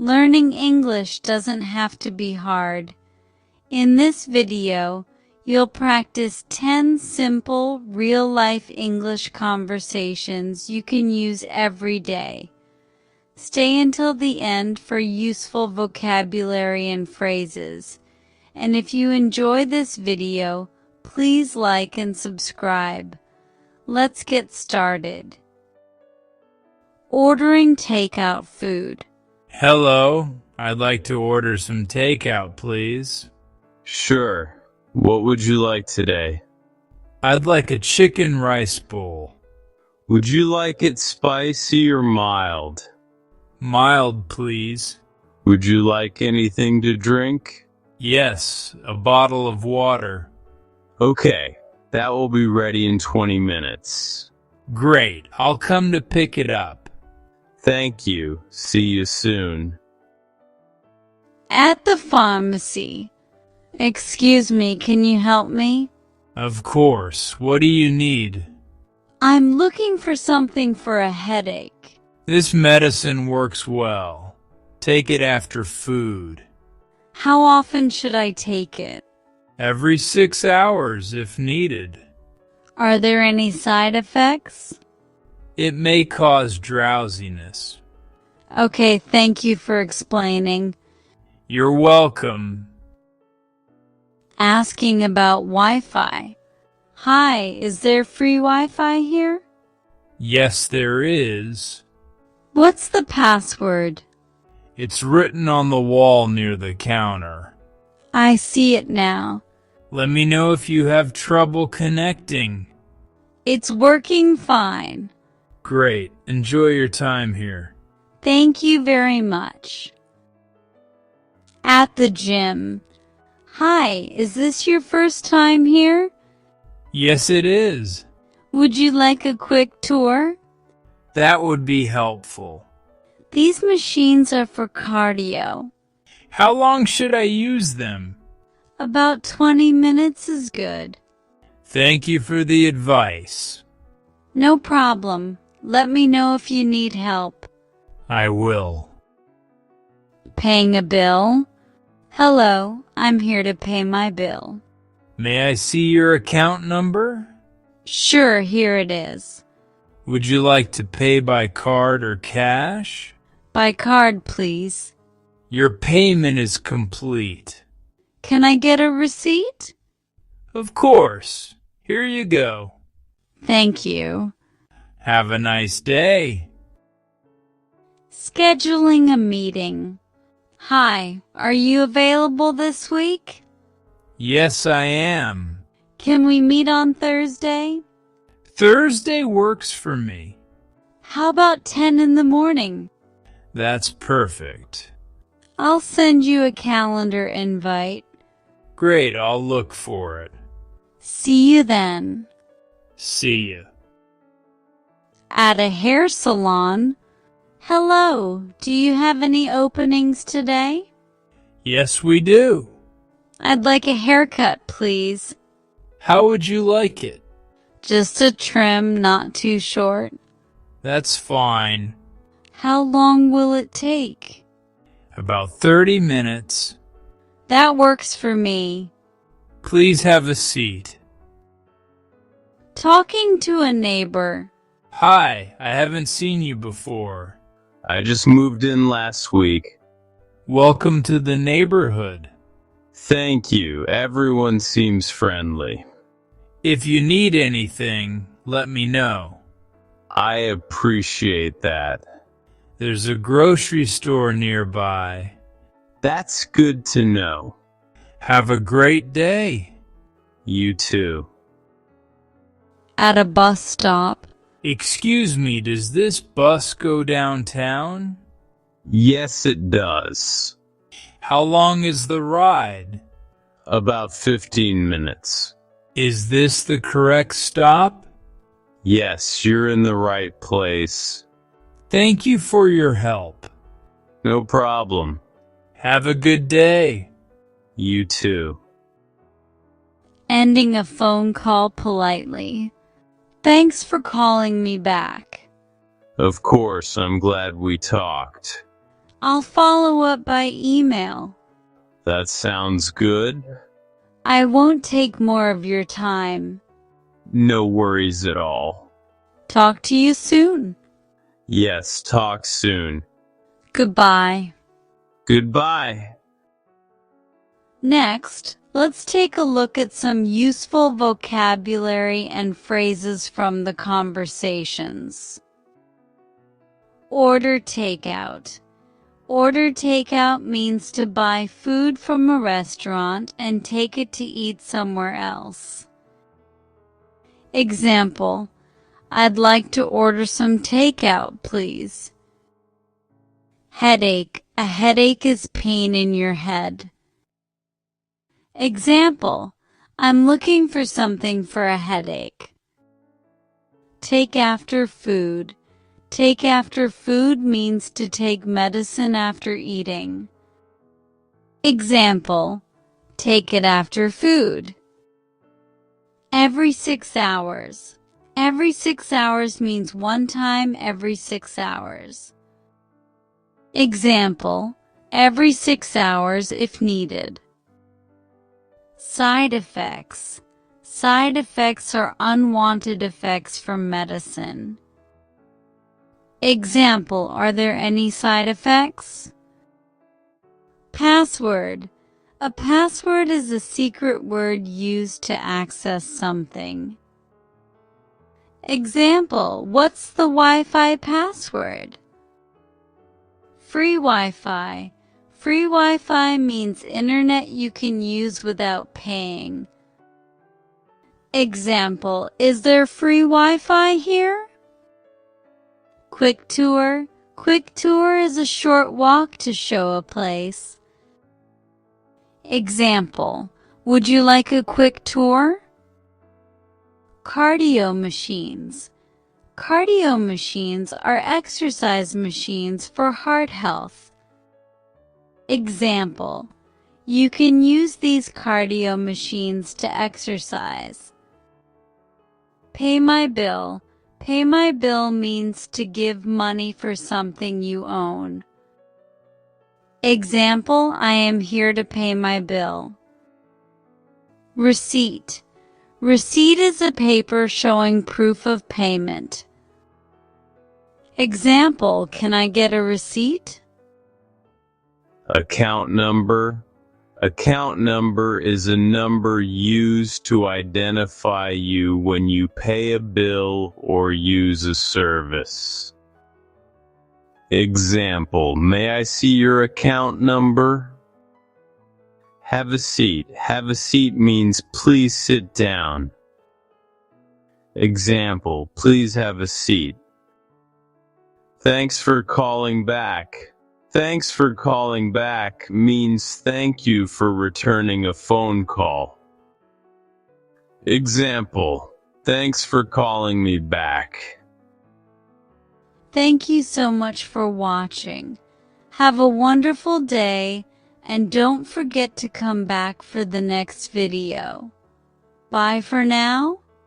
Learning English doesn't have to be hard. In this video, you'll practice 10 simple, real-life English conversations you can use every day. Stay until the end for useful vocabulary and phrases. And if you enjoy this video, please like and subscribe. Let's get started. Ordering takeout food. Hello, I'd like to order some takeout, please. Sure. What would you like today? I'd like a chicken rice bowl. Would you like it spicy or mild? Mild, please. Would you like anything to drink? Yes, a bottle of water. Okay, that will be ready in 20 minutes. Great, I'll come to pick it up. Thank you. See you soon. At the pharmacy. Excuse me, can you help me? Of course. What do you need? I'm looking for something for a headache. This medicine works well. Take it after food. How often should I take it? Every 6 hours if needed. Are there any side effects? It may cause drowsiness. Okay, thank you for explaining. You're welcome. Asking about Wi-Fi. Hi, is there free Wi-Fi here? Yes, there is. What's the password? It's written on the wall near the counter. I see it now. Let me know if you have trouble connecting. It's working fine. Great. Enjoy your time here. Thank you very much. At the gym. Hi, is this your first time here? Yes, it is. Would you like a quick tour? That would be helpful. These machines are for cardio. How long should I use them? About 20 minutes is good. Thank you for the advice. No problem. Let me know if you need help. I will. Paying a bill? Hello, I'm here to pay my bill. May I see your account number? Sure, here it is. Would you like to pay by card or cash? By card, please. Your payment is complete. Can I get a receipt? Of course. Here you go. Thank you. Have a nice day. Scheduling a meeting. Hi, are you available this week? Yes, I am. Can we meet on Thursday? Thursday works for me. How about 10 in the morning? That's perfect. I'll send you a calendar invite. Great, I'll look for it. See you then. See you. At a hair salon. Hello, do you have any openings today? Yes, we do. I'd like a haircut, please. How would you like it? Just a trim, not too short. That's fine. How long will it take? About 30 minutes. That works for me. Please have a seat. Talking to a neighbor. Hi, I haven't seen you before. I just moved in last week. Welcome to the neighborhood. Thank you. Everyone seems friendly. If you need anything, let me know. I appreciate that. There's a grocery store nearby. That's good to know. Have a great day. You too. At a bus stop. Excuse me, does this bus go downtown? Yes, it does. How long is the ride? About 15 minutes. Is this the correct stop? Yes, you're in the right place. Thank you for your help. No problem. Have a good day. You too. Ending a phone call politely. Thanks for calling me back. Of course, I'm glad we talked. I'll follow up by email. That sounds good. I won't take more of your time. No worries at all. Talk to you soon. Yes, talk soon. Goodbye. Goodbye. Next, let's take a look at some useful vocabulary and phrases from the conversations. Order takeout. Order takeout means to buy food from a restaurant and take it to eat somewhere else. Example, I'd like to order some takeout, please. Headache. A headache is pain in your head. Example, I'm looking for something for a headache. Take after food. Take after food means to take medicine after eating. Example, take it after food. Every 6 hours. Every 6 hours means one time every 6 hours. Example, every 6 hours if needed. Side effects. Side effects are unwanted effects from medicine. Example, are there any side effects? Password. A password is a secret word used to access something. Example, what's the Wi-Fi password? Free Wi-Fi. Free Wi-Fi means internet you can use without paying. Example, is there free Wi-Fi here? Quick tour. Quick tour is a short walk to show a place. Example, would you like a quick tour? Cardio machines. Cardio machines are exercise machines for heart health. Example, you can use these cardio machines to exercise. Pay my bill. Pay my bill means to give money for something you own. Example, I am here to pay my bill. Receipt. Receipt is a paper showing proof of payment. Example, can I get a receipt? Account number. Account number is a number used to identify you when you pay a bill or use a service. Example, may I see your account number? Have a seat. Have a seat means please sit down. Example, please have a seat. Thanks for calling back. Thanks for calling back means thank you for returning a phone call. Example, thanks for calling me back. Thank you so much for watching. Have a wonderful day and don't forget to come back for the next video. Bye for now.